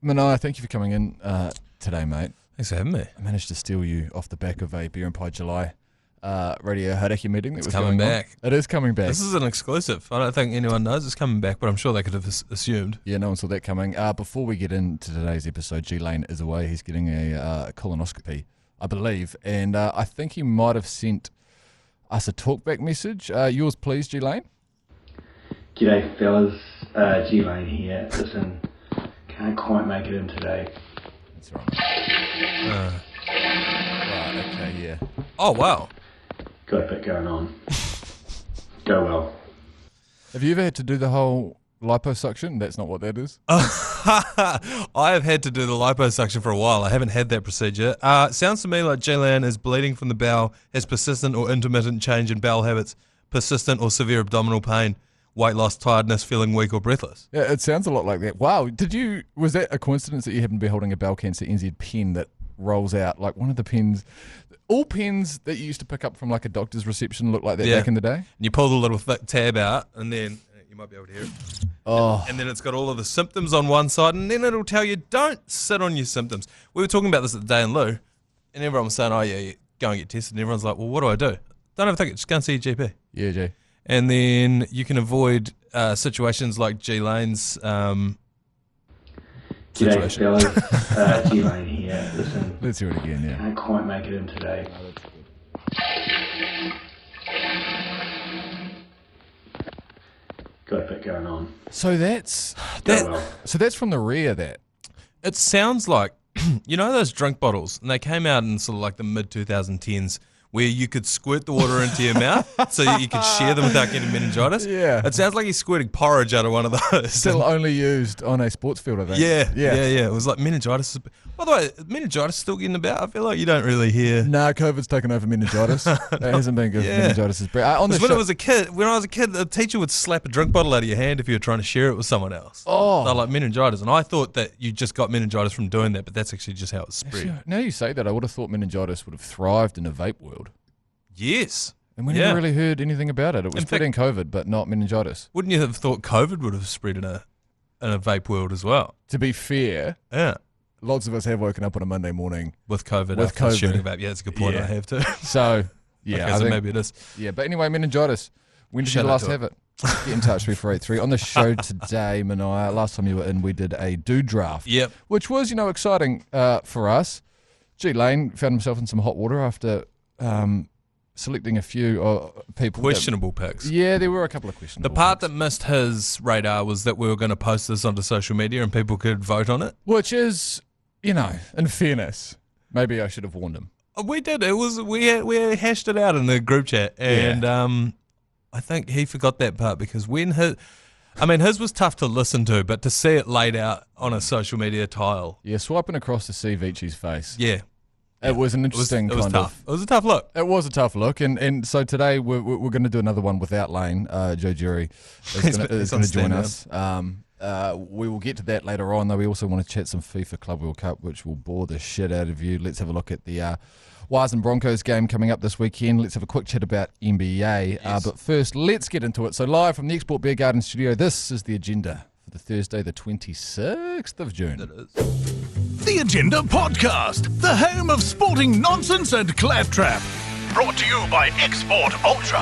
Manaia, thank you for coming in today, mate. Thanks for having me. I managed to steal you off the back of a Beer and Pie July radio Hauraki meeting that It's was coming going back. on. It is coming back. This is an exclusive. I don't think anyone knows it's coming back, but I'm sure they could have assumed. Yeah, no one saw that coming. Before we get into today's episode, G Lane is away. He's getting a colonoscopy, I believe, and I think he might have sent us a talkback message. Yours, please, G Lane. G'day fellas, G Lane here. Listen, can't quite make it in today. That's right. Right, okay, yeah. Oh, wow. Got a bit going on. Go well. Have you ever had to do the whole liposuction? That's not what that is. I have had to do the liposuction for a while. I haven't had that procedure. Sounds to me like Jalen is bleeding from the bowel, has persistent or intermittent change in bowel habits, persistent or severe abdominal pain, weight loss, tiredness, feeling weak or breathless. Yeah, it sounds a lot like that. Wow. Was that a coincidence that you happen to be holding a Bowel Cancer NZ pen that rolls out like one of the pens? All pens that you used to pick up from like a doctor's reception look like that back in the day? And you pull the little thick tab out and then you might be able to hear it. Oh. And then it's got all of the symptoms on one side and then it'll tell you don't sit on your symptoms. We were talking about this at the day in Lou and everyone was saying, oh yeah, you go and get tested. And everyone's like, well, what do I do? Don't overthink it. Just go and see your GP. Yeah, Jay. And then you can avoid situations like G Lane's G'day situation. fellas, G Lane here. Listen, Let's hear it again, yeah. can't quite make it in today. Got a bit going on. So that's Go well. so that's from the rear, that. It sounds like, you know those drink bottles? And they came out in sort of like the mid-2010s where you could squirt the water into your mouth so you could share them without getting meningitis. Yeah. It sounds like he's squirting porridge out of one of those. Still only used on a sports field, I think. Yeah. It was like meningitis. By the way, meningitis still getting about? I feel like you don't really hear. Nah, COVID's taken over meningitis. That hasn't been good. Yeah. Meningitis is on the When show. I was a kid, the teacher would slap a drink bottle out of your hand if you were trying to share it with someone else. Oh. They're like meningitis. And I thought that you just got meningitis from doing that, but that's actually just how it's spread. Actually, now you say that, I would have thought meningitis would have thrived in a vape world. Yes. And we Yeah. never really heard anything about it. It was In fact- fitting COVID, but not meningitis. Wouldn't you have thought COVID would have spread in a vape world as well? To be fair, Yeah. lots of us have woken up on a Monday morning. With COVID, With after COVID. sharing a vape. Yeah, that's a good point. Yeah. I have to. So, yeah, Okay, I so think, maybe it is. yeah. But anyway, meningitis. When did Shout you out last to have it? Get in touch, 3483. On the show today, Manaia, last time you were in, we did a do draft. Yep. Which was, exciting for us. G Lane found himself in some hot water after selecting a few people. Questionable picks. Yeah, there were a couple of questions. The part that missed his radar was that we were going to post this onto social media and people could vote on it. Which is, in fairness, maybe I should have warned him. We did. It was we hashed it out in the group chat, and I think he forgot that part because when his was tough to listen to, but to see it laid out on a social media tile, Yeah, swiping across to see Vinci's face. yeah, It was an it was interesting kind tough. of. It was a tough look. It was a tough look, and so today we're going to do another one without Lane. Joe Jury is going he's to on join stand us. We will get to that later on, though. We also want to chat some FIFA Club World Cup, which will bore the shit out of you. Let's have a look at the WWIII and Broncos game coming up this weekend. Let's have a quick chat about NBA. Yes. But first, let's get into it. So live from the Export Beer Garden studio, this is the agenda for the Thursday, the 26th of June. It is. The Agenda Podcast, the home of sporting nonsense and claptrap. Brought to you by Export Ultra.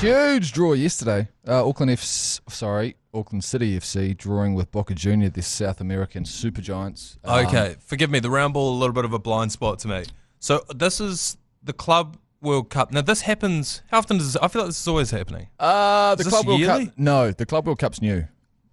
Huge draw yesterday. Auckland City FC drawing with Boca Jr, the South American supergiants. Okay, forgive me. The round ball, a little bit of a blind spot to me. So this is the Club World Cup. Now this happens. How often does? I feel like this is always happening. The Is this Club World yearly? Cup. No, the Club World Cup's new.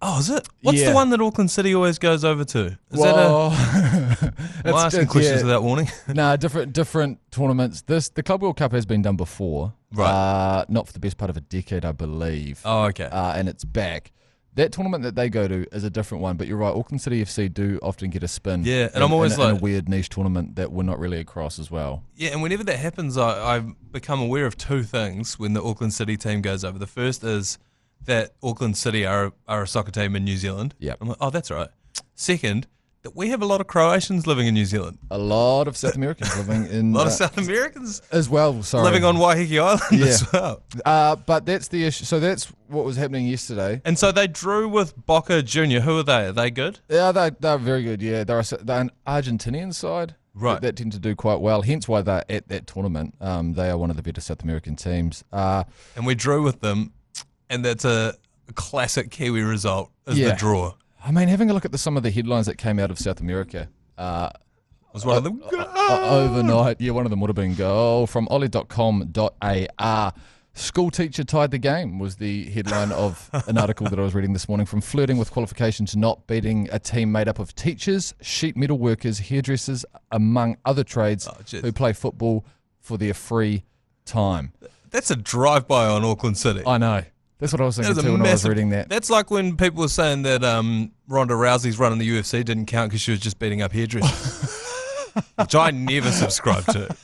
Oh, is it? What's Yeah. the one that Auckland City always goes over to? Is Well, that am I asking questions without warning? Nah, different tournaments. The Club World Cup has been done before. Right. Not for the best part of a decade, I believe. Oh, okay. And it's back. That tournament that they go to is a different one, but you're right. Auckland City FC do often get a spin. Yeah, and I'm always in like- a weird niche tournament that we're not really across as well. Yeah, and whenever that happens, I've become aware of two things when the Auckland City team goes over. The first is that Auckland City are a soccer team in New Zealand. Yep. I'm like, oh, that's right. Second, that we have a lot of Croatians living in New Zealand. A lot of South Americans living in... A lot of South Americans as well, sorry. living on Waiheke Island as well. But that's the issue. So that's what was happening yesterday. And so they drew with Boca Jr. Who are they? Are they good? Yeah, they're very good, yeah. They're an Argentinian side. Right. That tend to do quite well, hence why they're at that tournament. They are one of the better South American teams. And we drew with them, and that's a classic Kiwi result, the draw. I mean, having a look at some of the headlines that came out of South America. Was one of them overnight? Yeah, one of them would have been goal from Oli.com.ar. School teacher tied the game was the headline of an article that I was reading this morning. From flirting with qualifications, not beating a team made up of teachers, sheet metal workers, hairdressers, among other trades who play football for their free time. That's a drive-by on Auckland City. I know. That's what I was thinking too when I was reading that. That's like when people were saying that Ronda Rousey's run in the UFC didn't count because she was just beating up hairdressers. Which I never subscribed to.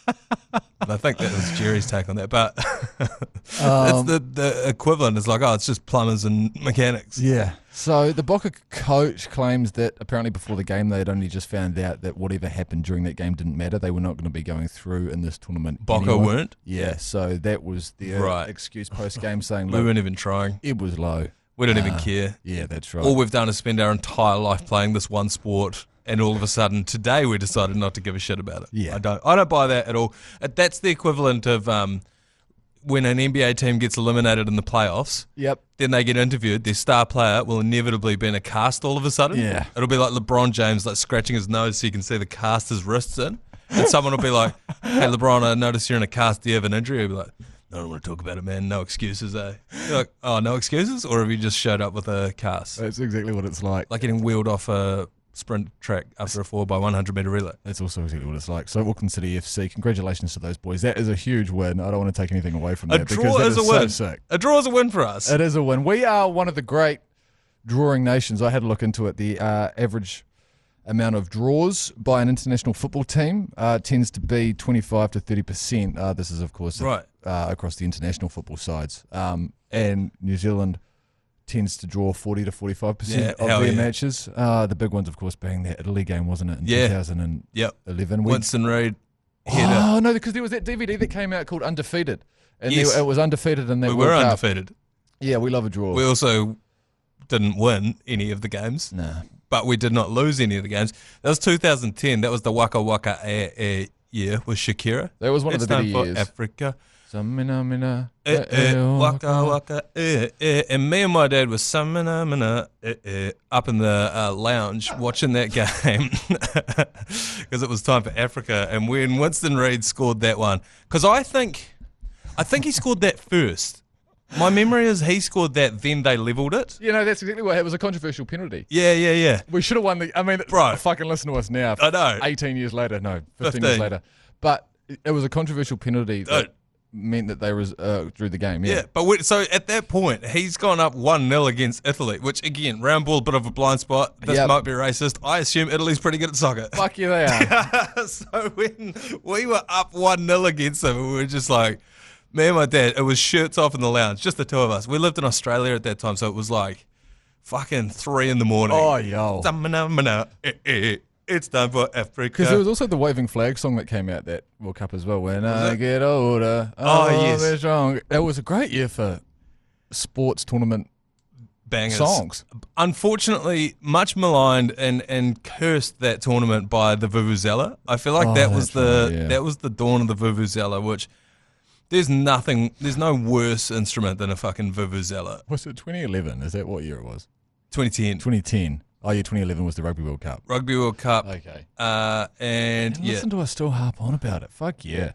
And I think that was Jerry's take on that. But it's the equivalent. It's like, it's just plumbers and mechanics. Yeah. So the Boca coach claims that apparently before the game they had only just found out that whatever happened during that game didn't matter. They were not going to be going through in this tournament. Boca weren't? Yeah. So that was their excuse post-game saying, we weren't even trying. It was low. We don't even care. Yeah, that's right. All we've done is spend our entire life playing this one sport. And all of a sudden, today we decided not to give a shit about it. Yeah. I don't buy that at all. That's the equivalent of when an NBA team gets eliminated in the playoffs. Yep. Then they get interviewed. Their star player will inevitably be in a cast all of a sudden. Yeah. It'll be like LeBron James, like scratching his nose so you can see the cast his wrists in. And someone will be like, "Hey, LeBron, I noticed you're in a cast. Do you have an injury?" He'll be like, "I don't want to talk about it, man. No excuses, eh?" You're like, "Oh, no excuses?" Or have you just showed up with a cast? That's exactly what it's like. Like getting wheeled off a sprint track after a 4x100 metre relay. That's also exactly what it's like. So Auckland City FC, congratulations to those boys. That is a huge win. I don't want to take anything away from that. A draw is a win. So sick. A draw is a win for us. It is a win. We are one of the great drawing nations. I had a look into it. The average amount of draws by an international football team tends to be 25 to 30%. This is, of course, across the international football sides. And New Zealand tends to draw 40 to 45% of their matches. The big ones, of course, being that Italy game, wasn't it, in 2011? Winston Reid. Oh, no, because there was that DVD that came out called Undefeated. And it was undefeated in that We were World Cup. undefeated. Yeah, we love a draw. We also didn't win any of the games. Nah. But we did not lose any of the games. That was 2010. That was the Waka Waka year with Shakira. That was one of the better years. Africa. Samina, Waka Waka, and me and my dad were samina, up in the lounge watching that game because it was time for Africa. And when Winston Reid scored that one, because I think he scored that first. My memory is he scored that, then they levelled it. You know, that's exactly what it was, a controversial penalty. Yeah. We should have won the... I mean, fucking listen to us now. I know. 18 years later. No, 15 years later. But it was a controversial penalty that meant that they drew the game. Yeah, but so at that point, he's gone up 1-0 against Italy, which, again, round ball, bit of a blind spot. This might be racist. I assume Italy's pretty good at soccer. Fuck yeah, they are. So when we were up 1-0 against them, we were just like... Me and my dad, it was shirts off in the lounge, just the two of us. We lived in Australia at that time, so it was like fucking 3 a.m. Oh, yo. It's time for Africa. Because there was also the Waving Flag song that came out that World Cup as well. When I get older, yes. Strong. It was a great year for sports tournament bangers. Songs. Unfortunately, much maligned and cursed that tournament by the Vuvuzela. I feel like that was the dawn of the Vuvuzela, which... There's no worse instrument than a fucking Vuvuzela. Was it 2011? Is that what year it was? 2010. 2010. Oh, yeah, 2011 was the Rugby World Cup. Rugby World Cup. Okay. And listen to us still harp on about it. Fuck yeah.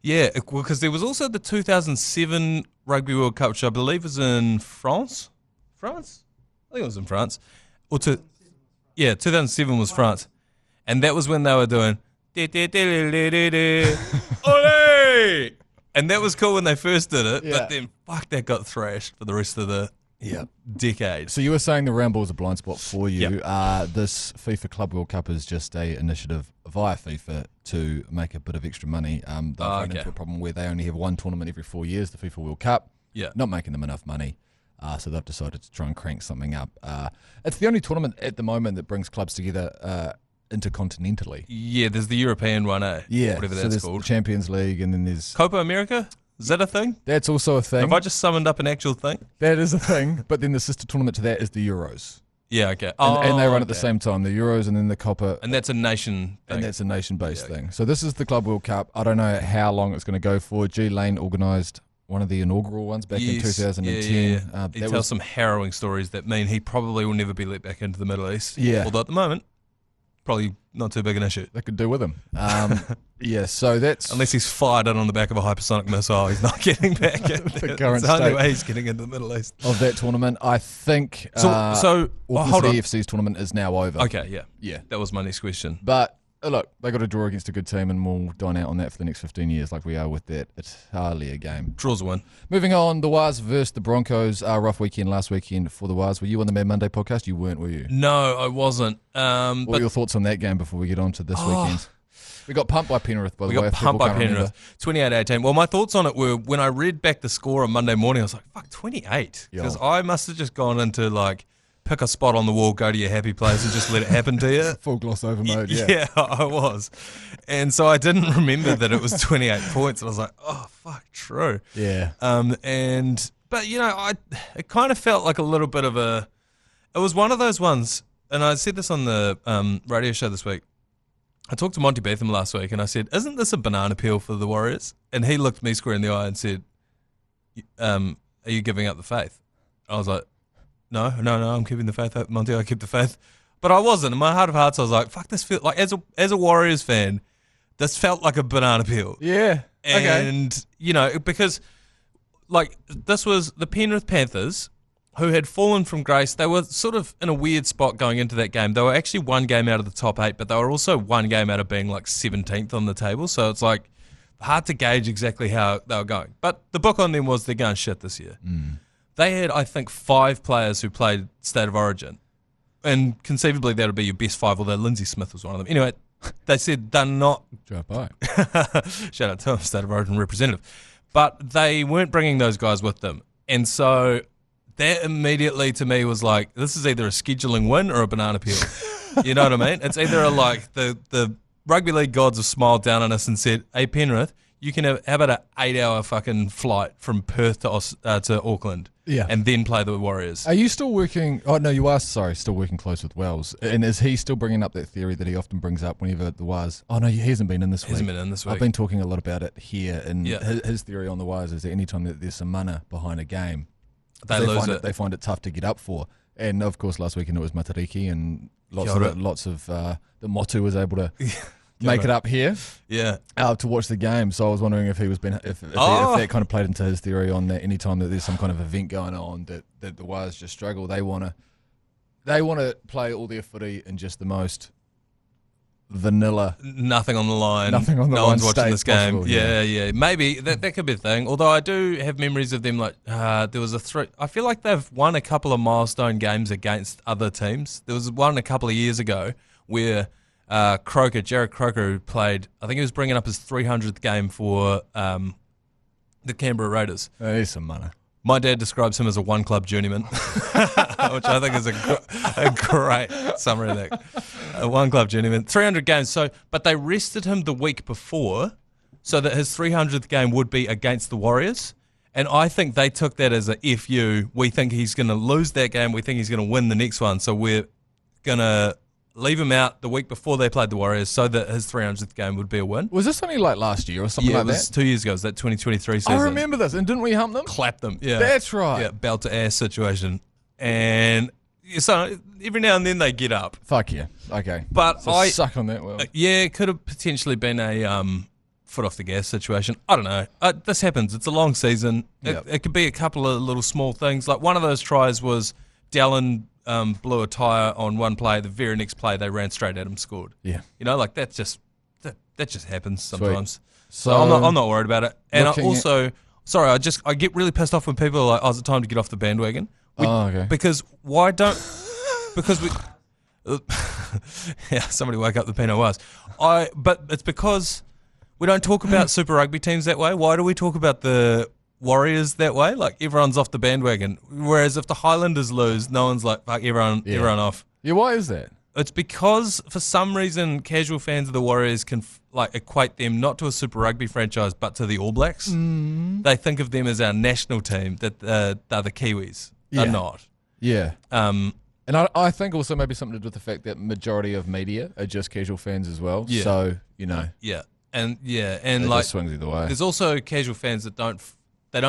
Yeah, because there was also the 2007 Rugby World Cup, which I believe was in France. France? I think it was in France. 2007 was France. And that was when they were doing... Ole! And that was cool when they first did it, but then, that got thrashed for the rest of the decade. So you were saying the round ball is a blind spot for you. This FIFA Club World Cup is just a initiative via FIFA to make a bit of extra money. They've run into a problem where they only have one tournament every 4 years, the FIFA World Cup. Yeah. Not making them enough money. So they've decided to try and crank something up. It's the only tournament at the moment that brings clubs together intercontinentally. Yeah, there's the European one, Yeah, whatever so that's there's called. the Champions League, and then there's Copa America? Is that a thing? that's also a thing. Have I just summoned up an actual thing? That is a thing, but then the sister tournament to that is the Euros. Yeah, okay. And they run at the okay. same time, the Euros and then the Copa. And that's a nation thing. And that's a nation-based thing. So this is the Club World Cup. I don't know how long it's going to go for. G Lane organised one of the inaugural ones back in 2010. Yeah. He tells some harrowing stories that mean he probably will never be let back into the Middle East. Yeah. Although at the moment, probably not too big an issue. They could do with him. Yeah, so that's... Unless he's fired in on the back of a hypersonic missile, he's not getting back in. The current It's the only state way he's getting into the Middle East. of that tournament. I think Auckland hold City FC's tournament is now over. Okay, yeah. Yeah. That was my next question. But look, they got a draw against a good team, and we'll dine out on that for the next 15 years like we are with that. It's hardly a game. Draws a win. Moving on, the WWIII versus the Broncos. Rough weekend last weekend for the WWIII. Were you on the Mad Monday podcast? You weren't, were you? No, I wasn't. What were your thoughts on that game before we get on to this weekend? We got pumped by Penrith, by the way. We got pumped by Penrith, 28-18. Well, my thoughts on it were, when I read back the score on Monday morning, I was like, fuck, 28? Because I must have just gone into, like, pick a spot on the wall, go to your happy place, and just let it happen to you. Full gloss over mode, yeah. Yeah, I was. And so I didn't remember that it was 28 points. And I was like, oh, fuck, true. Yeah. But, you know, it kind of felt like a little bit of it was one of those ones, and I said this on the radio show this week. I talked to Monty Betham last week, and I said, isn't this a banana peel for the Warriors? And he looked me square in the eye and said, are you giving up the faith? I was like, no, I'm keeping the faith, Monty, I keep the faith. But I wasn't. In my heart of hearts, I was like, fuck, this feels like, as a Warriors fan, this felt like a banana peel. Yeah. And, you know, because, like, this was the Penrith Panthers, who had fallen from grace. They were sort of in a weird spot going into that game. They were actually one game out of the top 8, but they were also one game out of being like 17th on the table. So it's like hard to gauge exactly how they were going. But the book on them was they're going shit this year. They had, I think, 5 players who played State of Origin. And conceivably that would be your best 5, although Lindsay Smith was one of them. Anyway, they said they're not... Drop by. Shout out to him, State of Origin representative. But they weren't bringing those guys with them. And so... that immediately to me was like, this is either a scheduling win or a banana peel. You know what I mean? It's either the rugby league gods have smiled down on us and said, hey, Penrith, you can have, how about an 8-hour fucking flight from Perth to Auckland and then play the Warriors. Are you still working? Oh, no, you are, still working close with Wells. And is he still bringing up that theory that he often brings up whenever the WWIII? Oh, no, he hasn't been in this week. Hasn't been in this week. I've been talking a lot about it here. And his theory on the WWIII is that anytime that there's some mana behind a game, they find it tough to get up for. And of course, last weekend it was Matariki, and lots of the Motu was able to make it up here. Yeah, to watch the game. So I was wondering if he was if that kind of played into his theory on that. Anytime that there's some kind of event going on that the WWIII just struggle, they want to play all their footy in just the most vanilla, nothing on the line. No one's watching this game. Possible, yeah. Maybe that could be a thing. Although I do have memories of them like there was I feel like they've won a couple of milestone games against other teams. There was one a couple of years ago where Jared Croker, who played, I think he was bringing up his 300th game for the Canberra Raiders. There's some money. My dad describes him as a one-club journeyman, which I think is a great summary of that. A one-club journeyman. 300 games. But they rested him the week before so that his 300th game would be against the Warriors. And I think they took that as a FU. We think he's going to lose that game. We think he's going to win the next one. So we're going to leave him out the week before they played the Warriors so that his 300th game would be a win. Was this something like last year or something like that? Yeah, it was 2 years ago. It was that 2023 season. I remember this. And didn't we hump them? Clap them, yeah. That's right. Yeah, belt to ass situation. And so every now and then they get up. Fuck yeah. Okay. But so I suck on that well. Yeah, it could have potentially been a foot off the gas situation. I don't know. This happens. It's a long season. It could be a couple of little small things. Like one of those tries was Dallin blew a tyre on one play. The very next play, they ran straight at him, scored. Yeah. You know, like that just happens sometimes. Sweet. So I'm not worried about it. And I get really pissed off when people are like, oh, is it time to get off the bandwagon? Okay. Because somebody wake up the Pino was. But it's because we don't talk about Super Rugby teams that way. Why do we talk about the Warriors that way. Like, everyone's off the bandwagon. Whereas if the Highlanders lose, no one's like, fuck, everyone off. Yeah, why is that? It's because, for some reason, casual fans of the Warriors can equate them not to a Super Rugby franchise, but to the All Blacks. They think of them as our national team, that they're the Kiwis. They're not. Yeah. And I think also maybe something to do with the fact that majority of media are just casual fans as well. Yeah. So, you know. Yeah. And it like, just swings either way. There's also casual fans that don't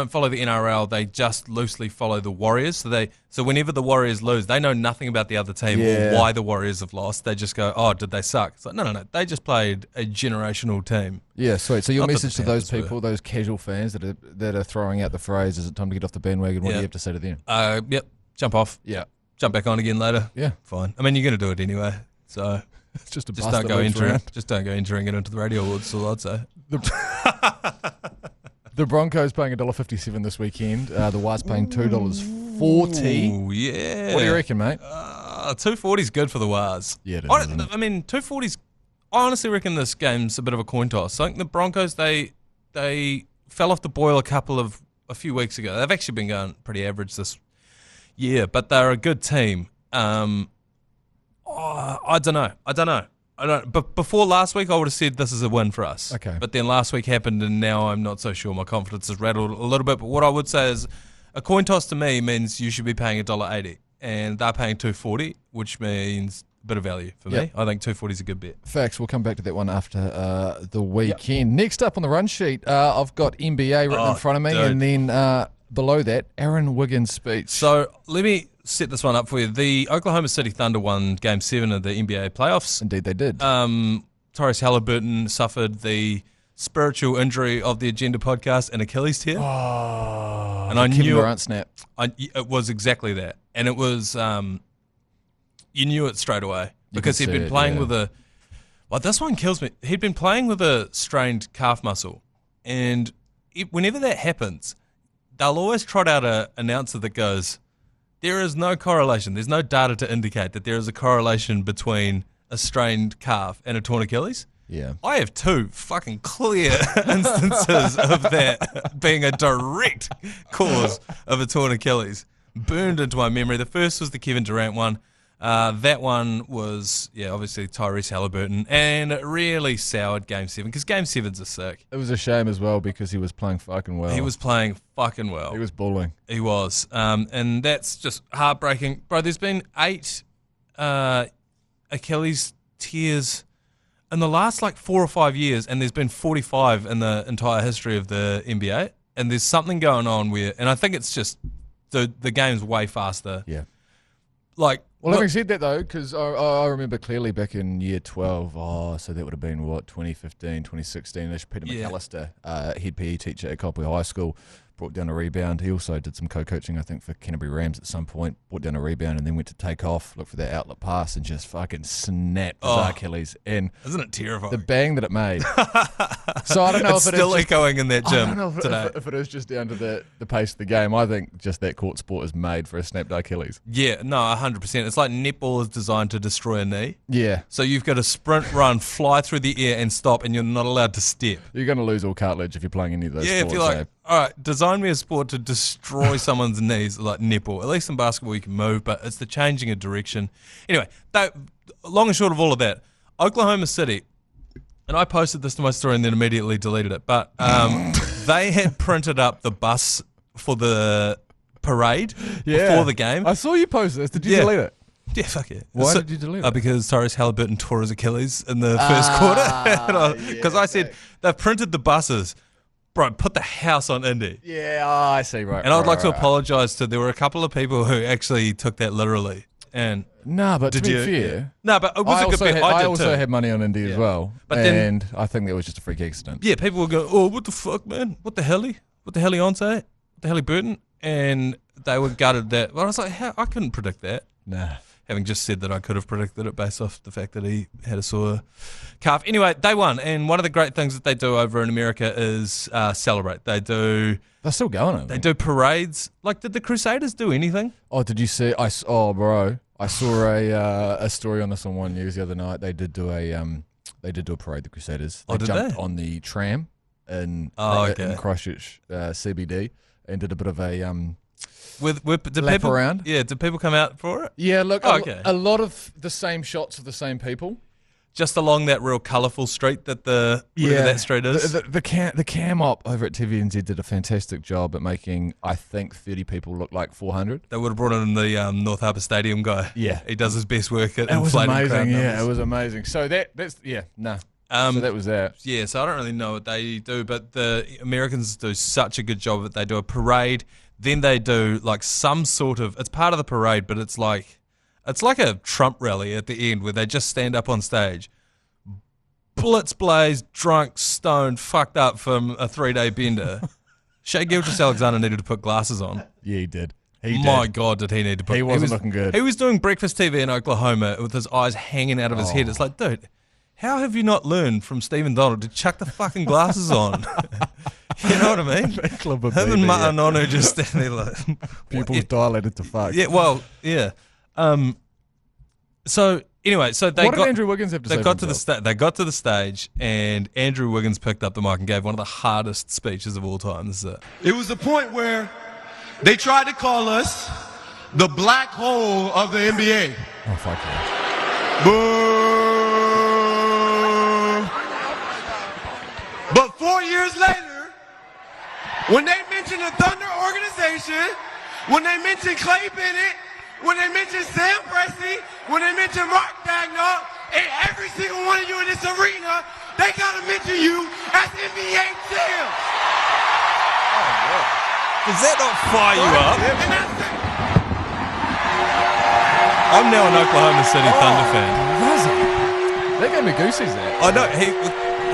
follow the NRL. They just loosely follow the Warriors. So whenever the Warriors lose, they know nothing about the other team or why the Warriors have lost. They just go, oh, did they suck? It's like, no. They just played a generational team. Yeah, sweet. So your message to those people, those casual fans that are throwing out the phrase, is it time to get off the bandwagon? What do you have to say to them? Yep. Jump off. Yeah. Jump back on again later. Yeah. Fine. I mean, you're going to do it anyway. So it's just don't go entering it into the radio awards, all I'd say. The Broncos paying $1.57 this weekend. The Waz paying $2.40. Ooh, yeah. What do you reckon, mate? $2.40 is good for the Waz. Yeah, it is, I mean, $2.40's. I honestly reckon this game's a bit of a coin toss. I think the Broncos they fell off the boil a few weeks ago. They've actually been going pretty average this year, but they're a good team. I don't know. But before last week, I would have said this is a win for us. Okay. But then last week happened, and now I'm not so sure. My confidence is rattled a little bit. But what I would say is, a coin toss to me means you should be paying $1.80, and they're paying $2.40, which means a bit of value for me. I think $2.40 is a good bet. Facts. We'll come back to that one after the weekend. Yep. Next up on the run sheet, I've got NBA written in front of me, and then below that, Aaron Wiggins' speech. So let me set this one up for you. The Oklahoma City Thunder won Game 7 of the NBA playoffs. Indeed they did. Tyrese Halliburton suffered the spiritual injury of the Agenda podcast, an Achilles tear. Oh, and I knew Kevin Durant snap. It was exactly that. And it was, you knew it straight away because he'd been playing with a, well, this one kills me. He'd been playing with a strained calf muscle. And whenever that happens, they'll always trot out an announcer that goes, there is no correlation. There's no data to indicate that there is a correlation between a strained calf and a torn Achilles. Yeah. I have two fucking clear instances of that being a direct cause of a torn Achilles. Burned into my memory. The first was the Kevin Durant one. That one was, obviously Tyrese Halliburton, and it really soured Game 7 because Game 7's a sick. It was a shame as well because he was playing fucking well. He was playing fucking well. He was balling. He was. And that's just heartbreaking. Bro, there's been 8 Achilles tears in the last 4 or 5 years, and there's been 45 in the entire history of the NBA. And there's something going on where, and I think it's just the game's way faster. Yeah. Well, having said that, though, because I remember clearly back in year 12, so that would have been, 2015, 2016-ish, Peter McAllister, head PE teacher at Copley High School, brought down a rebound. He also did some co-coaching, I think, for Canterbury Rams at some point, brought down a rebound and then went to take off, look for that outlet pass, and just fucking snapped his Achilles. And isn't it terrifying? The bang that it made. So I don't know if it's still echoing in that gym today. If it is just down to the pace of the game. I think just that court sport is made for a snapped Achilles. Yeah, no, 100%. It's like netball is designed to destroy a knee. Yeah. So you've got to sprint, run, fly through the air and stop, and you're not allowed to step. You're going to lose all cartilage if you're playing any of those sports. Yeah, if you're like, all right, design me a sport to destroy someone's knees like netball. At least in basketball you can move, but it's the changing of direction. Anyway, long and short of all of that, Oklahoma City, and I posted this to my story and then immediately deleted it, but they had printed up the bus for the parade before the game. I saw you post this. Did you delete it? Yeah, fuck it. Why did you delete it? Because Tyrese Halliburton tore his Achilles in the first quarter. Because I said, they've printed the buses. Bro, put the house on Indy. Yeah, I see, right. And I'd like to apologise to, there were a couple of people who actually took that literally. And but to be fair. No, but it was a good bet. I also had money on Indy as well. But and I think that was just a freak accident. Yeah, people would go, oh, what the fuck, man? What the hell? What the hell on say? What the hell Burton? And they were gutted that. But I was like, I couldn't predict that. Nah. Having just said that I could have predicted it based off the fact that he had a sore calf. Anyway, they won, and one of the great things that they do over in America is celebrate. They're still going. They do parades. Did the Crusaders do anything? Oh, did you see? Bro, I saw a story on this on One News the other night. They did do a parade. The Crusaders. They jumped on the tram in Christchurch CBD and did a bit of a did lap people, around. Yeah, did people come out for it? Yeah, look, a lot of the same shots of the same people. Just along that real colourful street that whatever that street is. The cam op over at TVNZ did a fantastic job at making, I think, 30 people look like 400. They would have brought in the North Harbour Stadium guy. Yeah. He does his best work at It was inflating amazing, crowd numbers. yeah, it was amazing. So so that was that. Yeah, so I don't really know what they do, but the Americans do such a good job that they do a parade, then they do like some sort of, it's part of the parade, but it's like a Trump rally at the end where they just stand up on stage, blitz blaze, drunk, stoned, fucked up from a 3-day bender. Shea Gilgeous-Alexander needed to put glasses on. Yeah, he did. My God, did he need to put... He wasn't looking good. He was doing breakfast TV in Oklahoma with his eyes hanging out of his head. It's like, dude, how have you not learned from Stephen Donald to chuck the fucking glasses on? You know what I mean? Him and Matanonu just standing there like... Pupils dilated to fuck. Yeah, well, yeah. So anyway, so they what did Andrew Wiggins have to say? They got to the stage, and Andrew Wiggins picked up the mic and gave one of the hardest speeches of all time. This is it. It was the point where they tried to call us the black hole of the NBA. Oh, fuck yeah. Boo! But 4 years later, when they mentioned the Thunder organization, when they mentioned Clay Bennett, when they mentioned Sam Presti, when they mentioned Mark Dagnall, and every single one of you in this arena, they gotta mention you as NBA champs. Does that not fire you up? And that's it. I'm now an Oklahoma City Thunder fan. They gave me goosies there. I know,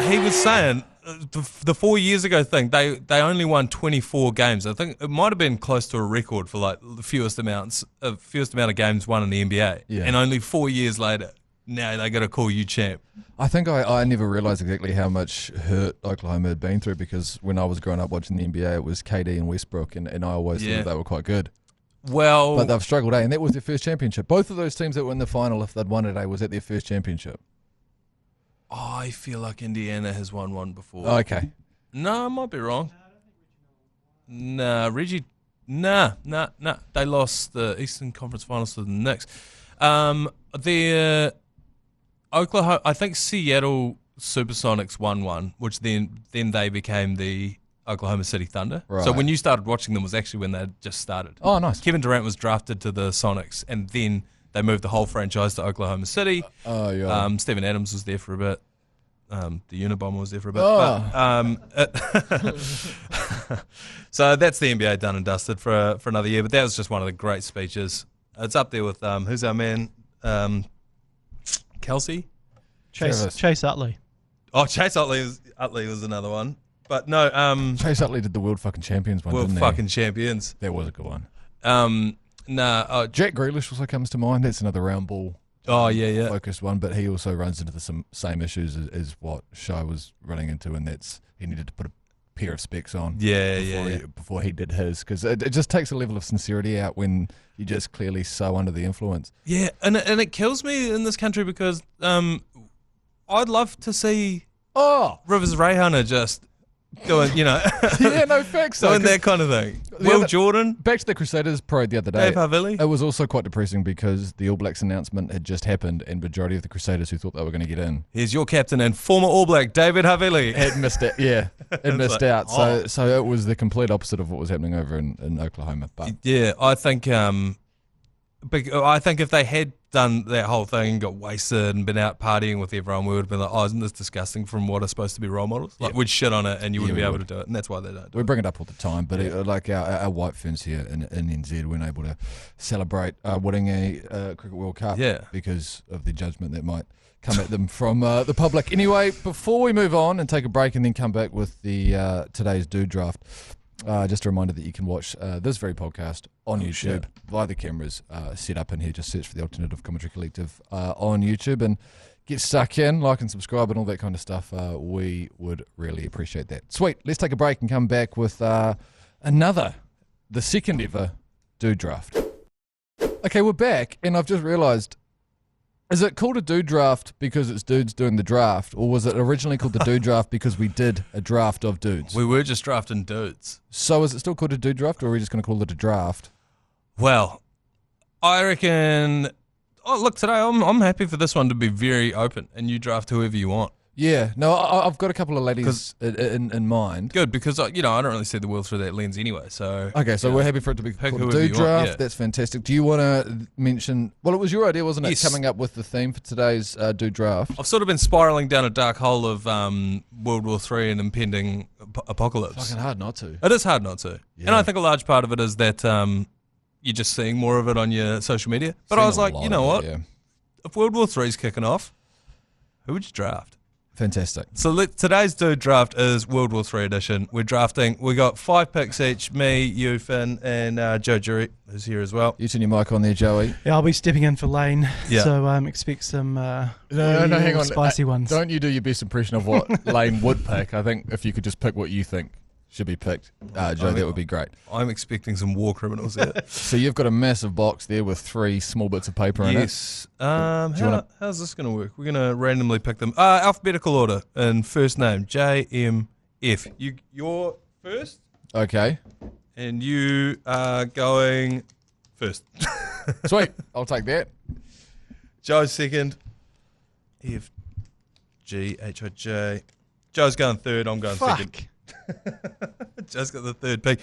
he was saying the 4 years ago thing, they only won 24 games. I think it might have been close to a record for like the fewest amount of games won in the NBA. Yeah. And only 4 years later, now they got to call you champ. I think I never realised exactly how much hurt Oklahoma had been through, because when I was growing up watching the NBA, it was KD and Westbrook, and I always thought they were quite good. Well, but they've struggled, and that was their first championship. Both of those teams that were in the final, if they'd won it, was at their first championship. I feel like Indiana has won one before. Okay. No, I might be wrong. Nah, Reggie. Nah. They lost the Eastern Conference Finals to the Knicks. The Oklahoma, I think Seattle Supersonics won one, which then they became the Oklahoma City Thunder. Right. So when you started watching them was actually when they just started. Oh, nice. Kevin Durant was drafted to the Sonics, and then they moved the whole franchise to Oklahoma City. Oh, yeah. Steven Adams was there for a bit. The Unabomber was there for a bit. Oh. But, so that's the NBA done and dusted for another year. But that was just one of the great speeches. It's up there with who's our man? Kelsey? Chase Utley. Oh, Chase Utley was another one. But no, Chase Utley did the World fucking Champions one, World didn't fucking Champions. That was a good one. Jack Grealish also comes to mind. That's another round ball. Oh, yeah. Focused one, but he also runs into some same issues as what Shai was running into, and that's he needed to put a pair of specs on. Before he did his, because it just takes a level of sincerity out when you're just clearly so under the influence. Yeah, and it kills me in this country because I'd love to see Rivers Rayhana just doing, yeah, no facts. Doing that kind of thing. Will Jordan. Back to the Crusaders parade the other day. Dave Havili. It was also quite depressing because the All Blacks announcement had just happened, and majority of the Crusaders who thought they were going to get in. Here's your captain and former All Black, David Havili. Had missed it, yeah. Had missed out. So it was the complete opposite of what was happening over in Oklahoma. But yeah, I think if they had done that whole thing and got wasted and been out partying with everyone, we would have been like, oh, isn't this disgusting from what are supposed to be role models? Like, we'd shit on it and you wouldn't be able to do it, and that's why they don't do it. We bring it up all the time, but like our white ferns here in NZ weren't able to celebrate winning a Cricket World Cup because of the judgment that might come at them from the public. Anyway, before we move on and take a break and then come back with the today's Dude Draft, just a reminder that you can watch this very podcast on YouTube via the cameras set up in here. Just search for the Alternative Commentary Collective on YouTube and get stuck in, like and subscribe and all that kind of stuff. We would really appreciate that. Sweet. Let's take a break and come back with the second ever Dude Draft. Okay, we're back, and I've just realised Is it called a dude draft because it's dudes doing the draft, or was it originally called the dude draft because we did a draft of dudes? We were just drafting dudes. So is it still called a dude draft, or are we just going to call it a draft? Well, I reckon. Oh, look, today I'm happy for this one to be very open, and you draft whoever you want. Yeah, no, I've got a couple of ladies in mind. Good, because I don't really see the world through that lens anyway. So okay, so we're happy for it to be called a dude draft. Yeah. That's fantastic. Do you want to mention? Well, it was your idea, wasn't it? Yes. Coming up with the theme for today's dude draft. I've sort of been spiraling down a dark hole of World War III and impending apocalypse. Fucking hard not to. It is hard not to, and I think a large part of it is that you're just seeing more of it on your social media. But I was like, you know what? Yeah. If World War III's kicking off, who would you draft? Fantastic. So today's dude draft is World War III edition. We're drafting. We got 5 picks each. Me, you, Finn, and Joe Jury is here as well. You turn your mic on there, Joey. Yeah, I'll be stepping in for Lane. Yeah. So expect some hang on. Spicy ones. Don't you do your best impression of what Lane would pick. I think if you could just pick what you think should be picked, Joe, that would be great. I'm expecting some war criminals here. So you've got a massive box there with 3 small bits of paper in it. Yes. How's this going to work? We're going to randomly pick them. Alphabetical order and first name, J, M, F. You're first. Okay. And you are going first. Sweet. I'll take that. Joe's second. F, G, H, I, J. Joe's going third. I'm going second. Just got the third pick.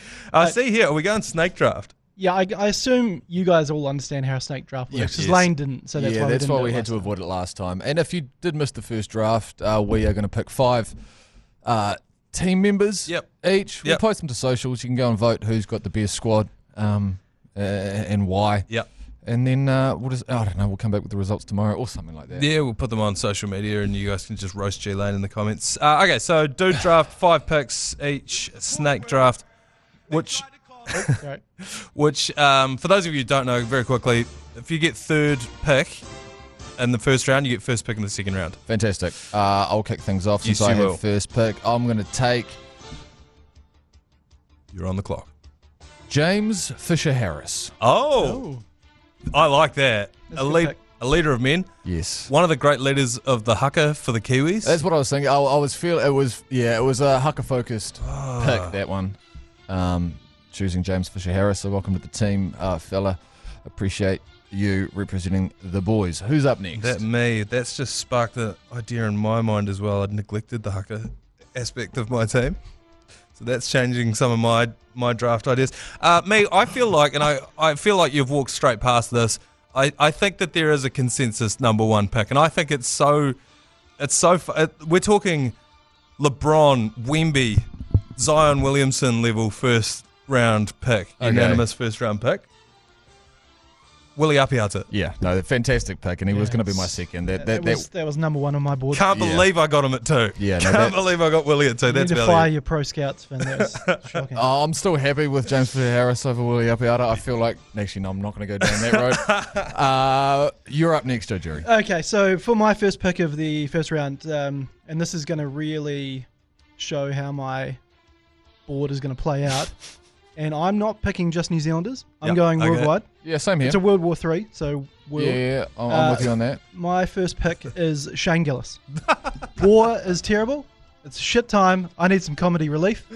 See here, are we going snake draft? Yeah, I assume you guys all understand how a snake draft works. Because Lane didn't, so that's why we had to avoid it last time. And if you did miss the first draft, we are going to pick 5 team members each. We'll post them to socials. You can go and vote who's got the best squad and why. Yep. And then I don't know, we'll come back with the results tomorrow or something like that. Yeah, we'll put them on social media and you guys can just roast G Lane in the comments. Okay, so dude draft, 5 picks each, snake draft, which for those of you who don't know, very quickly, if you get third pick in the first round, you get first pick in the second round. Fantastic. I'll kick things off since I have first pick. I'm going to take... You're on the clock. James Fisher-Harris. Oh. I like that. A leader of men. Yes. One of the great leaders of the haka for the Kiwis. That's what I was thinking. I was feeling it was a haka focused pick, that one. Choosing James Fisher-Harris. So welcome to the team, fella. Appreciate you representing the boys. Who's up next? That's just sparked the idea in my mind as well. I'd neglected the haka aspect of my team. So that's changing some of my draft ideas. I feel like, and I feel like you've walked straight past this, I think that there is a consensus number 1 pick, and I think we're talking LeBron, Wemby, Zion Williamson level first round pick, unanimous first round pick. Willie Apiata. Yeah, no, fantastic pick, and he was going to be my second. That was number 1 on my board. Can't believe I got him at 2. Yeah, can't believe I got Willie at 2. You That's need to fire your pro scouts, Finn. That was shocking. I'm still happy with James Fisher-Harris over Willie Apiata. I feel like, actually, no, I'm not going to go down that road. You're up next, Joe Jury. Okay, so for my first pick of the first round, and this is going to really show how my board is going to play out. And I'm not picking just New Zealanders. I'm going worldwide. Yeah, same here. It's a World War III, so world. Yeah, I'm with you on that. My first pick is Shane Gillis. War is terrible. It's shit time. I need some comedy relief.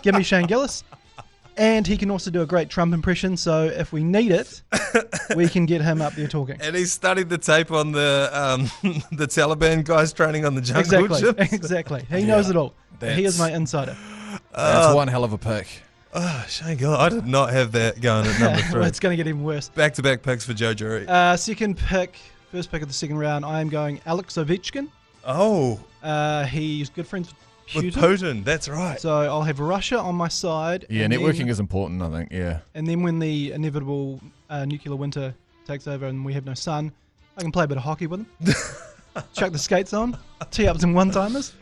Give me Shane Gillis. And he can also do a great Trump impression, so if we need it, we can get him up there talking. And he studied the tape on the Taliban guys training on the jungle gyms. Exactly. He knows it all. He is my insider. That's one hell of a pick. Oh, Shane Gillis. I did not have that going at number 3. Well, it's going to get even worse. Back-to-back picks for Joe Jury. Second pick, first pick of the second round, I am going Alex Ovechkin. Oh. He's good friends with Putin. With Putin, that's right. So I'll have Russia on my side. Yeah, networking is important, I think, yeah. And then when the inevitable nuclear winter takes over and we have no sun, I can play a bit of hockey with him. Chuck the skates on, tee up some one-timers.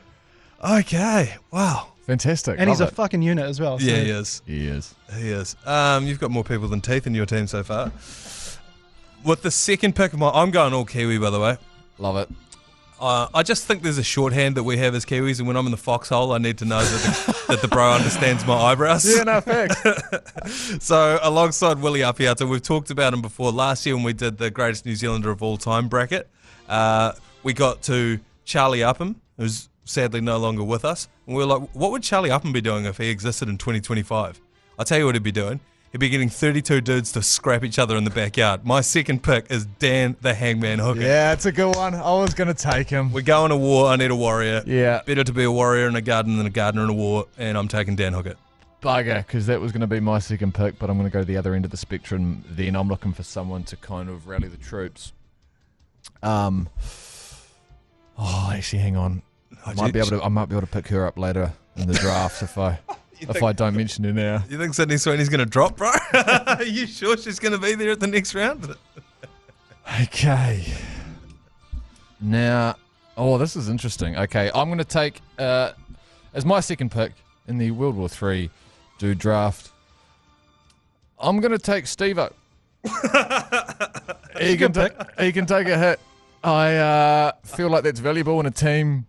Okay, wow. Fantastic. And he's a fucking unit as well. So. Yeah, he is. He is. You've got more people than teeth in your team so far. With the second pick of I'm going all Kiwi, by the way. Love it. I just think there's a shorthand that we have as Kiwis, and when I'm in the foxhole, I need to know that the bro understands my eyebrows. Yeah, no, facts. So, alongside Willie Apiata, we've talked about him before last year when we did the greatest New Zealander of all time bracket. we got to Charlie Upham, who's sadly no longer with us. And we were like, what would Charlie Upham be doing if he existed in 2025? I'll tell you what he'd be doing. He'd be getting 32 dudes to scrap each other in the backyard. My second pick is Dan the Hangman Hooker. Yeah, it's a good one. I was going to take him. We're going to war. I need a warrior. Yeah. Better to be a warrior in a garden than a gardener in a war. And I'm taking Dan Hooker. Bugger, because that was going to be my second pick, but I'm going to go to the other end of the spectrum. Then I'm looking for someone to kind of rally the troops. Actually, hang on. I might be able to pick her up later in the draft if I don't mention her now. You think Sydney Sweeney's going to drop, bro? Are you sure she's going to be there at the next round? Okay. Now, this is interesting. Okay, I'm going to take as my second pick in the World War III dude draft. I'm going to take Steve-O. He can take a hit. I feel like that's valuable in a team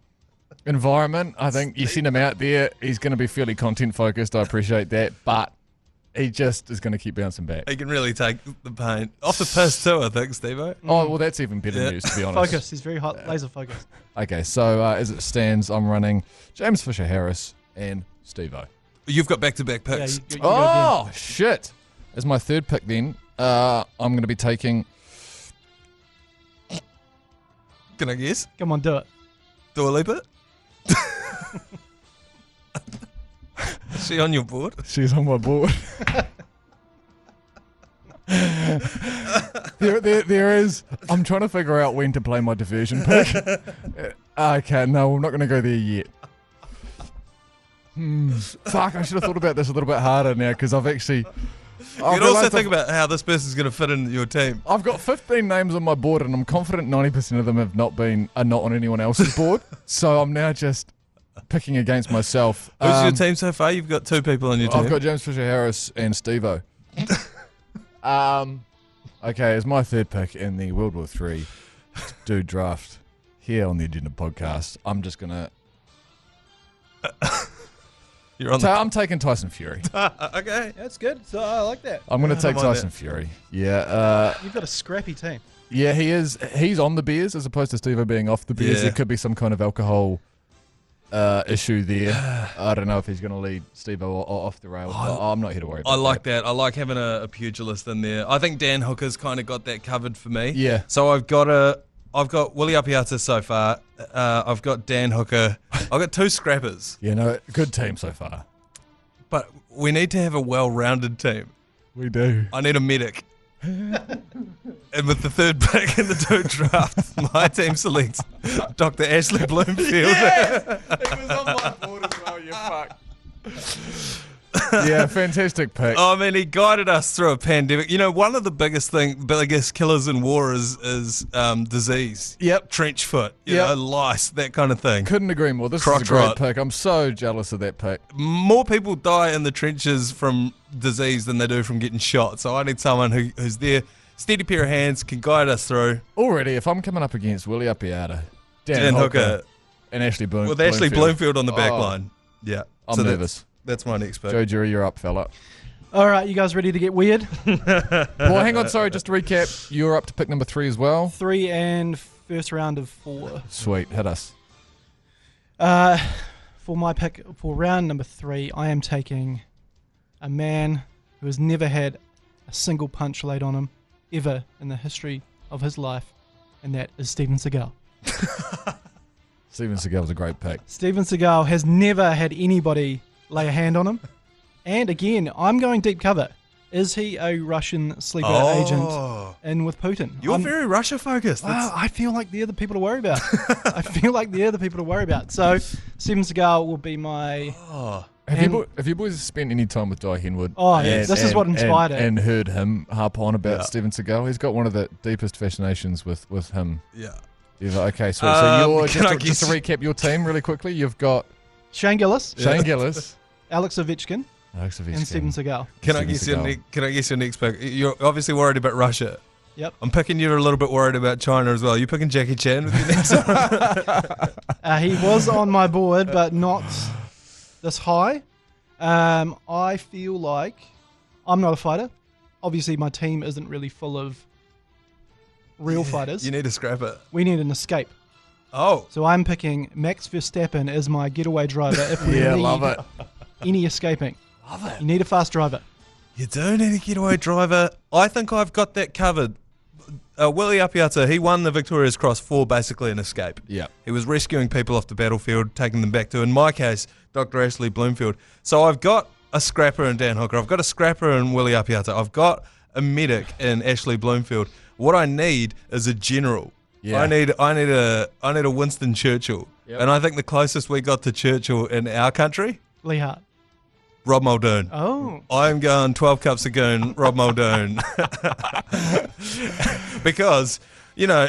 environment. I think you send him out there, he's going to be fairly content focused. I appreciate that, but he just is going to keep bouncing back. He can really take the pain off the piss too, I think, Steve-O. Oh, well, that's even better news, to be honest. Focus. He's very hot, laser focused. Okay, so as it stands, I'm running James Fisher-Harris and Steve-O. You've got back-to-back picks. Yeah, you go again. Shit. As my third pick then, I'm going to be taking... Can I guess? Come on, do it. Dua Lipa? Is she on your board? She's on my board. there is... I'm trying to figure out when to play my diversion pick. Okay, no, I'm not going to go there yet. Fuck, I should have thought about this a little bit harder now because I've actually... You can also think about how this person's going to fit in your team. I've got 15 names on my board and I'm confident 90% of them are not on anyone else's board. So I'm now just picking against myself. Who's your team so far? You've got two people on your team. I've got James Fisher-Harris and Steve-O. Okay, as my third pick in the World War III dude draft here on the Agenda podcast, I'm just going to... I'm taking Tyson Fury. Okay. That's good. So I like that. I'm going to take Tyson Fury. Yeah. You've got a scrappy team. Yeah, he is. He's on the Bears as opposed to Steve-O being off the Bears. Yeah. There could be some kind of alcohol issue there. I don't know if he's going to lead Steve-O off the rails. I'm not here to worry about I like that. I like having a pugilist in there. I think Dan Hooker's kind of got that covered for me. Yeah. So I've got Willie Apiata so far. I've got Dan Hooker. I've got two scrappers. Yeah, no, good team so far. But we need to have a well-rounded team. We do. I need a medic. And with the third pick in the dude draft, my team selects Dr. Ashley Bloomfield. Yeah! He was on my board as well, you fuck. Yeah, fantastic pick. I mean, he guided us through a pandemic. You know, one of the biggest killers in war is disease. Yep. Trench foot, you know, lice, that kind of thing. Couldn't agree more. This is a great pick. I'm so jealous of that pick. More people die in the trenches from disease than they do from getting shot. So I need someone who's there, steady pair of hands, can guide us through. Already, if I'm coming up against Willie Apiata, Dan Hooker, and Ashley Bloomfield. With Ashley Bloomfield on the back line. Yeah. I'm nervous. That's my next pick. Joe Jury, you're up, fella. All right, you guys ready to get weird? Well, hang on, sorry, just to recap, you're up to pick number 3 as well. 3 and first round of 4. Sweet, hit us. For my pick for round number 3, I am taking a man who has never had a single punch laid on him ever in the history of his life, and that is Steven Seagal. Steven Seagal's a great pick. Steven Seagal has never had anybody lay a hand on him. And again, I'm going deep cover. Is he a Russian sleeper agent in with Putin? You're very Russia focused. I feel like they're the people to worry about. So Steven Seagal will be my... Have you boys spent any time with Di Henwood? Oh, yes. This is what inspired it. And heard him harp on about Steven Seagal. He's got one of the deepest fascinations with him. Yeah. Okay, sweet. So you're just to recap your team really quickly. You've got Shane Gillis, Alex Ovechkin, and Steven Seagal. Can I guess your next pick? You're obviously worried about Russia. Yep. I'm picking you're a little bit worried about China as well. You picking Jackie Chan with your next one? He was on my board, but not this high. I feel like I'm not a fighter. Obviously, my team isn't really full of real fighters. You need a scrapper. We need an escape. Oh. So I'm picking Max Verstappen as my getaway driver if we Yeah, need love it. any escaping. Love it. You need a fast driver. You do need a getaway driver. I think I've got that covered. Willie Apiata, he won the Victoria's Cross for basically an escape. Yeah. He was rescuing people off the battlefield, taking them back to, in my case, Dr. Ashley Bloomfield. So I've got a scrapper in Dan Hooker. I've got a scrapper in Willie Apiata. I've got a medic in Ashley Bloomfield. What I need is a general. Yeah. I need a Winston Churchill. Yep. And I think the closest we got to Churchill in our country, Lee Hart. Rob Muldoon. Oh. I'm going 12 cups of goon, Rob Muldoon. Because, you know,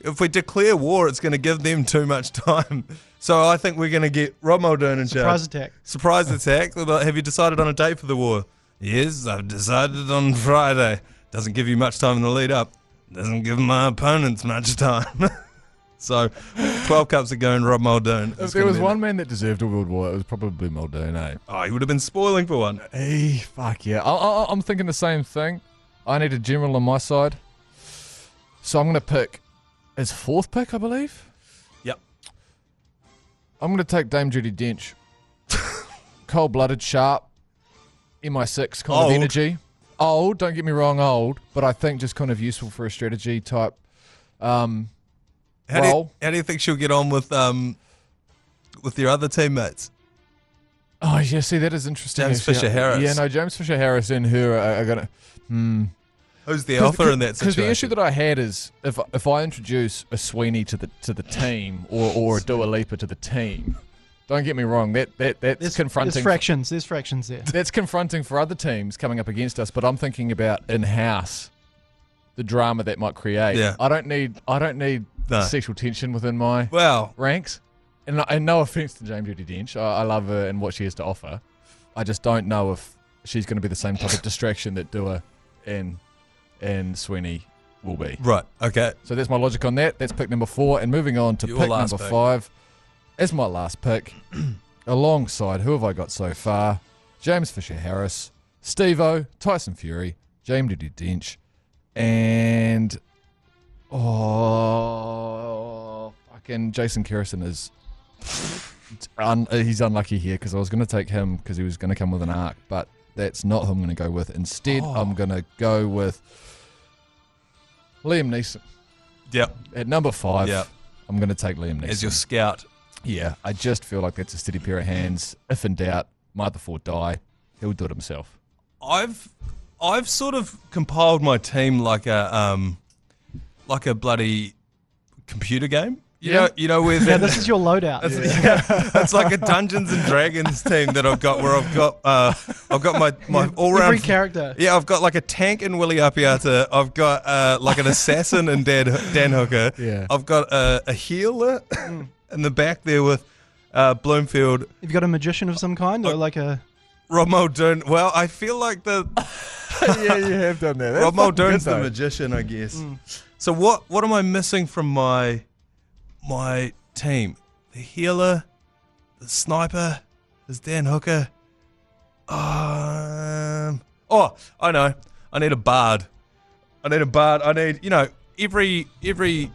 if we declare war, it's going to give them too much time. So I think we're going to get Rob Muldoon in charge. Surprise attack. Surprise attack. Have you decided on a date for the war? Yes, I've decided on Friday. Doesn't give you much time in the lead up. Doesn't give my opponents much time. So, 12 cups of goon, Rob Muldoon. If there was one man that deserved a world war, it was probably Muldoon, eh? Oh, he would have been spoiling for one. Hey, fuck yeah. I'm thinking the same thing. I need a general on my side. So I'm going to pick his fourth pick, I believe. Yep. I'm going to take Dame Judi Dench. Cold-blooded, sharp, MI6 kind Old. of energy. Old, don't get me wrong, old, but I think just kind of useful for a strategy type role. How do you think she'll get on with your other teammates? Oh, yeah, see, that is interesting. James actually. Fisher-Harris. Yeah, no, James Fisher-Harris and her are going to... Who's the alpha in that situation? Because the issue that I had is if I introduce a Sweeney to the team or a Dua Lipa to the team, don't get me wrong, that's confronting. There's fractions there. That's confronting for other teams coming up against us. But I'm thinking about in-house, the drama that might create. Yeah. I don't need No. sexual tension within my Well, ranks. And no offense to James Judi Dench, I love her and what she has to offer. I just don't know if she's going to be the same type of distraction that Dua and Sweeney will be. right, okay. So that's my logic on that. That's pick number 4. And moving on to Your pick last number pick. 5. As my last pick, alongside who have I got so far? James Fisher-Harris, Steve-O, Tyson Fury, James Judi Dench, and fucking Jason Kerrison is he's unlucky here because I was going to take him because he was going to come with an arc, but that's not who I'm going to go with. Instead, I'm going to go with Liam Neeson. Yep. At number 5, Yep. I'm going to take Liam Neeson. As your scout. Yeah, I just feel like that's a steady pair of hands. If in doubt, might the fort die. He'll do it himself. I've sort of compiled my team like a bloody computer game. You know where Yeah, this is your loadout. it's like a Dungeons and Dragons team that I've got where I've got my all round Every character. Yeah, I've got like a tank in Willie Apiata. I've got like an assassin in Dan Hooker. Yeah. I've got a healer in the back there with Bloomfield. Have you got a magician of some kind or like a... Rob Muldoon. Well, I feel like the Yeah, you have done that. Rob Muldoon's the magician, I guess. So what am I missing from my team? The healer, the sniper, is Dan Hooker. I know. I need a bard. I need, every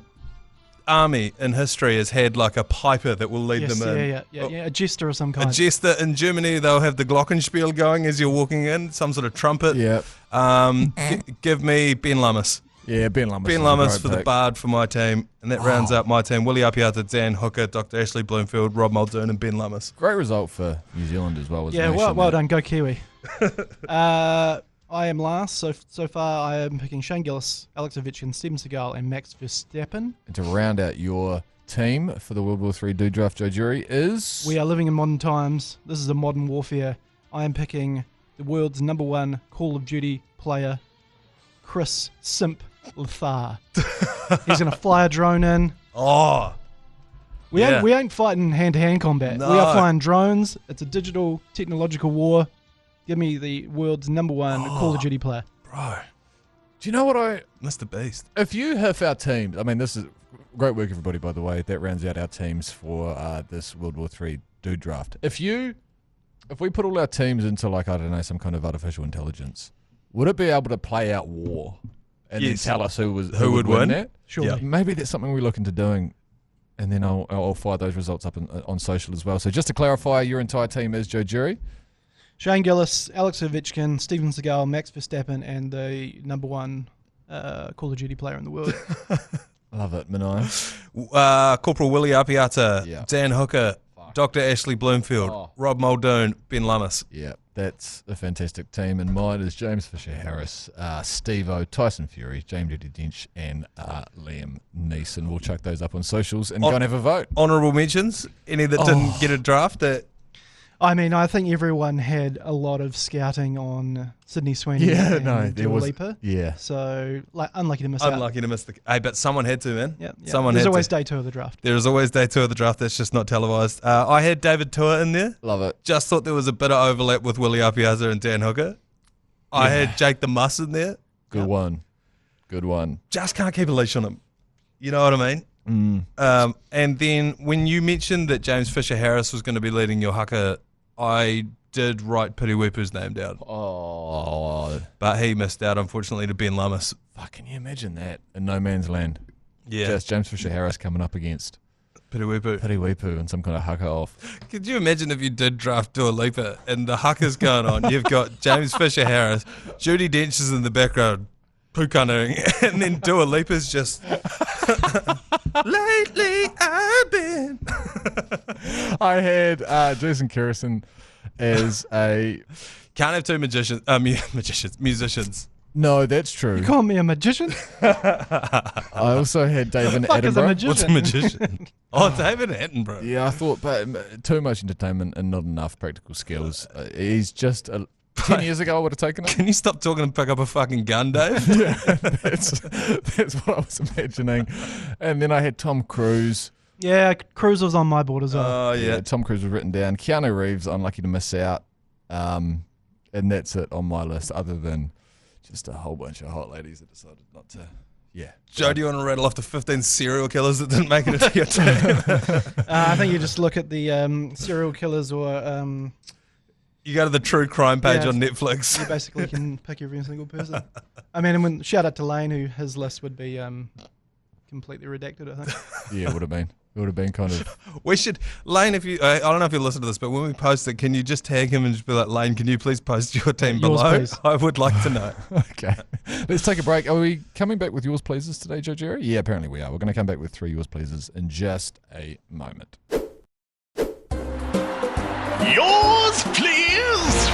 army in history has had like a piper that will lead Yes, them in. yeah, a jester of some A kind. jester in Germany, they'll have the glockenspiel going as you're walking in, some sort of trumpet. Yeah. Give me Ben Lummis. Yeah, Ben Lummis. Ben is a Lummis great for the pick. bard for my team, and that rounds out my team. Willie Apiata, Dan Hooker, Dr. Ashley Bloomfield, Rob Muldoon, and Ben Lummis. Great result for New Zealand as well. As a Yeah, nation well there. done. Go Kiwi. I am last. So far, I am picking Shane Gillis, Alex Ovechkin, Steven Seagal, and Max Verstappen. And to round out your team for the World War III Do Draft Joe Jury is... We are living in modern times. This is a modern warfare. I am picking the world's #1 Call of Duty player, Chris Simp Lethar. He's going to fly a drone in. Oh, We Yeah. ain't fighting hand-to-hand combat. No. We are flying drones. It's a digital, technological war. Give me the world's #1 Call of Duty player. bro, Do you know what I... Mr. Beast. If you have our team... I mean, this is great work, everybody, by the way. That rounds out our teams for this World War III Do Draft. If we put all our teams into, like, I don't know, some kind of artificial intelligence, would it be able to play out war and Yes. then tell us who would win win? that. Surely. Yeah. Maybe that's something we look into doing, and then I'll fire those results up on social as well. So just to clarify, your entire team is Joe Jury. Shane Gillis, Alex Ovechkin, Steven Seagal, Max Verstappen, and the number one Call of Duty player in the world. Love it, Manaia. Corporal Willie Apiata, Yeah. Dan Hooker, Dr. Ashley Bloomfield, Oh. Rob Muldoon, Ben Lummis. Yeah, that's a fantastic team. And mine is James Fisher-Harris, Steve-O, Tyson Fury, James Judy Dench, and Liam Neeson. We'll chuck those up on socials and go and have a vote. Honourable mentions, any that didn't get a draft that... I mean, I think everyone had a lot of scouting on Sydney Sweeney Yeah, and no, there Dua was. Lipa. Yeah. So, unlucky to miss out. Unlucky to miss the... Hey, but someone had to, man. Yeah. Someone There's had always to. day 2 of the draft. There is always day 2 of the draft that's just not televised. I had David Tua in there. Love it. Just thought there was a bit of overlap with Willie Apiata and Dan Hooker. I had Jake the Muss in there. Good one. Good one. Just can't keep a leash on him. You know what I mean? And then when you mentioned that James Fisher-Harris was going to be leading your haka, I did write Piri Weepu's name down. Oh, But he missed out, unfortunately, to Ben Lummis. fuck, can you imagine that in no man's land? Yeah, Just James Fisher-Harris coming up against Piri Weepu. Piri Weepu and some kind of haka off. Could you imagine if you did draft Dua Lipa and the haka's going on? You've got James Fisher-Harris, Judy Dench is in the background, poo-cunning, and then Dua Lipa's just... Lately I've been... I had Jason Kirison as a... Can't have two musicians. No, that's true. You call me a magician? I also had David Fuck is a Attenborough. magician? What's a magician? Oh, David Attenborough. Yeah, I thought, but too much entertainment and not enough practical skills. He's just 10 years ago I would have taken him. Can you stop talking and pick up a fucking gun, Dave? Yeah, that's what I was imagining. And then I had Tom Cruise. Yeah, Cruz was on my board as well. Oh, yeah. Tom Cruise was written down. Keanu Reeves, unlucky to miss out. And that's it on my list, other than just a whole bunch of hot ladies that decided not to. Yeah. Joe, do you want to rattle off the 15 serial killers that didn't make it into your team? I think you just look at the serial killers or... You go to the true crime page Yeah. on Netflix. you basically can pick every single person. I mean, shout out to Lane, who his list would be completely redacted, I think. Yeah, it would have been. It would have been kind of... We should, Lane, if you, I don't know if you listen to this, but when we post it, can you just tag him and just be like, Lane, can you please post your team Yours, below? please. I would like to know. Okay. Let's take a break. Are we coming back with yours pleasers today, Joe Jerry? Yeah, apparently we are. We're going to come back with 3 yours pleasers in just a moment. Yours, please.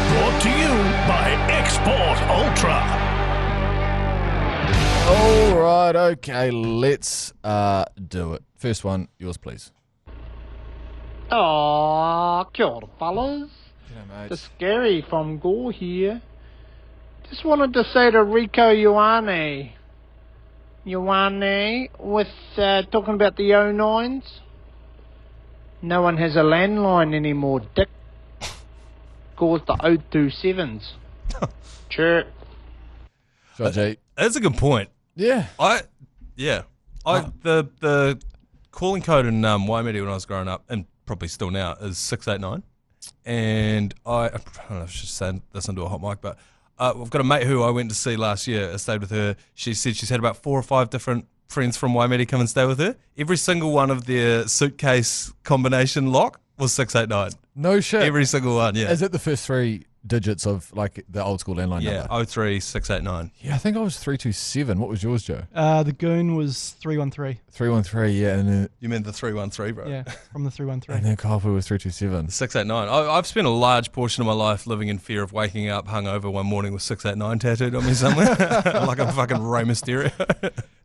Brought to you by Export Ultra. All right, okay, let's do it. First one, yours please. Aw, kia ora, fellas. G'day, mate. The Scary from Gore here. Just wanted to say to Rico Ioane, with talking about the 09s. No one has a landline anymore, dick. Gore's the 027s. Chirp. Judge, That's a good point. yeah. The calling code in Waimiri when I was growing up, and probably still now, is 689. And I don't know if I should say this into a hot mic, but I've got a mate who I went to see last year. I stayed with her. She said she's had about 4 or 5 different friends from Waimiri come and stay with her. Every single one of their suitcase combination lock was 689. No shit. Every single one, yeah. Is it the first 3 digits of like the old school landline Yeah, number? 03689. Yeah, I think I was 327. What was yours, Joe? The goon was 313. 313, yeah, and You meant the 313, bro? Yeah, from the 313. then Kaipu was 327. 689. I've spent a large portion of my life living in fear of waking up hungover one morning with 689 tattooed on me somewhere. Like a fucking Rey Mysterio.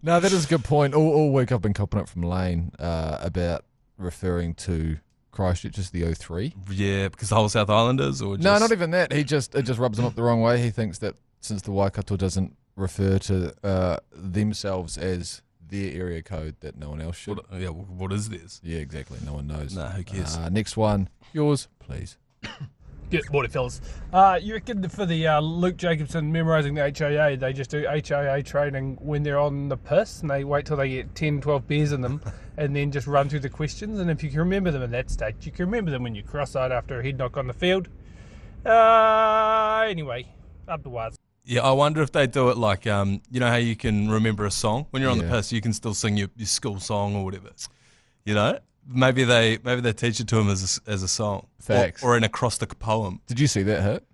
No, that is a good point. All week I've been copping up from Lane about referring to Christchurch as the 03. Yeah, because the whole South Islanders, or just... No, not even that. It just rubs him up the wrong way. He thinks that since the Waikato doesn't refer to themselves as their area code, that no one else should. What is this? Yeah, exactly. No one knows. Nah, who cares? Next one, yours, please. Good morning, fellas. You reckon for the Luke Jacobson memorising the HIA, they just do HIA training when they're on the piss and they wait till they get 10, 12 beers in them and then just run through the questions, and if you can remember them in that state, you can remember them when you're cross-eyed after a head knock on the field. Anyway, up the waz. Yeah, I wonder if they do it like, you know how you can remember a song? When you're on the piss, you can still sing your school song or whatever. You know? Maybe they teach it to him as a song. Facts. Or an acrostic poem. Did you see that hit?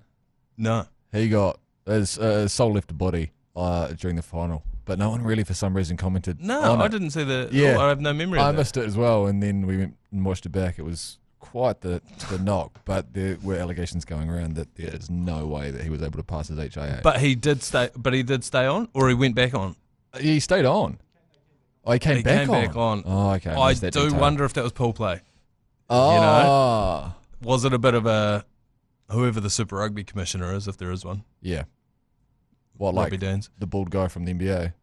No. He got his soul left a body during the final. But no one really, for some reason, commented. No, I didn't see that. Yeah. I have no memory of that. I missed it as well, and then we went and watched it back. It was quite the knock, but there were allegations going around that there is no way that he was able to pass his HIA. But he did stay on, or he went back on? He stayed on. Oh, he came back on. Oh, okay. I do wonder if that was pool play. Oh. You know? Was it a bit of a, whoever the Super Rugby commissioner is, if there is one? Yeah. What, Rugby like Danes? the bald guy from the NBA?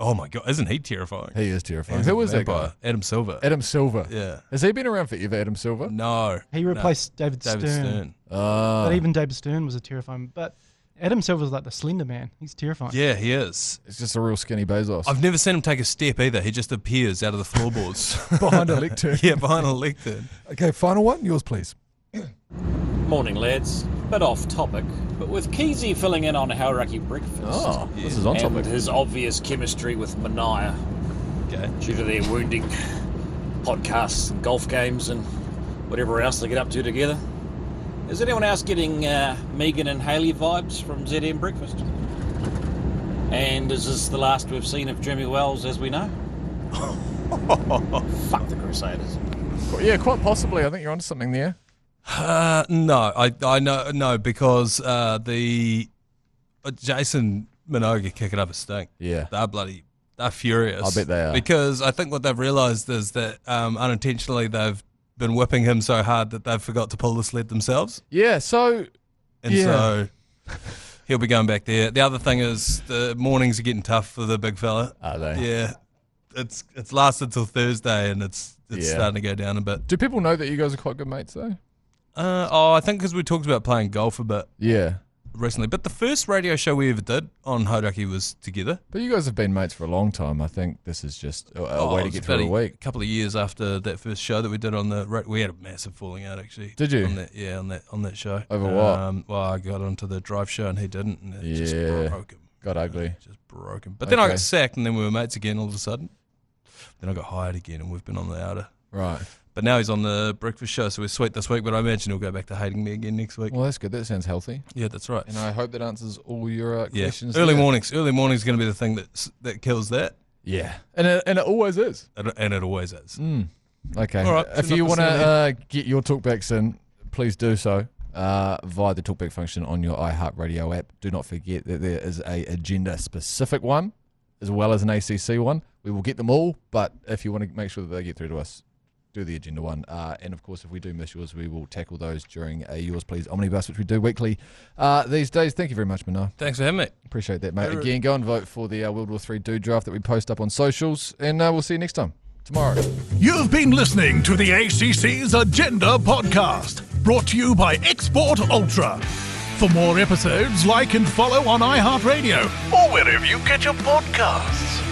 Oh my God, isn't he terrifying? He is terrifying. He's Who a was that vampire. guy? Adam Silver. Adam Silver. Yeah. Has he been around forever, Adam Silver? No. He replaced David Stern. But But even David Stern was a terrifying. But Adam Silver's like the Slender Man. He's terrifying. Yeah, he is. It's just a real skinny Bezos. I've never seen him take a step either. He just appears out of the floorboards. Behind a lectern. Yeah, behind a lectern. Okay, final one. Yours, please. Morning, lads. Bit off topic, but with Keezy filling in on Hauraki Breakfast. Oh, this is on and topic. his obvious chemistry with Manaia due to their wounding podcasts and golf games and whatever else they get up to together. Is anyone else getting Megan and Haley vibes from ZM Breakfast? And is this the last we've seen of Jimmy Wells as we know? Fuck the Crusaders. Yeah, quite possibly. I think you're onto something there. No, I know no because the Jason Minogue kicking up a stink. Yeah, they're furious. I bet they are, because I think what they've realised is that unintentionally they've been whipping him so hard that they've forgot to pull the sled themselves. Yeah, so he'll be going back there. The other thing is the mornings are getting tough for the big fella. Are they? Yeah, it's lasted till Thursday and it's starting to go down a bit. Do people know that you guys are quite good mates though? I think because we talked about playing golf a bit. Yeah. Recently, but the first radio show we ever did on Hauraki was together. But you guys have been mates for a long time. I think this is just a way to get through a week. A couple of years after that first show that we did on the, we had a massive falling out actually. Did you? On that show. Over what? Well, I got onto the drive show and he didn't, and it just broke him. Got ugly. Just broke him. But then I got sacked, and then we were mates again all of a sudden. Then I got hired again, and we've been on the outer. Right. But now he's on the breakfast show, so we're sweet this week, but I imagine he'll go back to hating me again next week. Well, that's good. That sounds healthy. Yeah, that's right. And I hope that answers all your questions. Early mornings. Early mornings is going to be the thing that kills that. Yeah. And it always is. And it always is. Okay. All right. If you want to get your talkbacks in, please do so via the talkback function on your iHeartradio app. Do not forget that there is a agenda-specific one as well as an ACC one. We will get them all, but if you want to make sure that they get through to us, do the agenda one. And of course, if we do miss yours, we will tackle those during a Yours Please Omnibus, which we do weekly these days. Thank you very much, Manaia. Thanks for having me. Appreciate that, mate. Again, go and vote for the World War III Dude draft that we post up on socials, and we'll see you next time, tomorrow. You've been listening to the ACC's Agenda podcast, brought to you by Export Ultra. For more episodes, like and follow on iHeartradio or wherever you get your podcasts.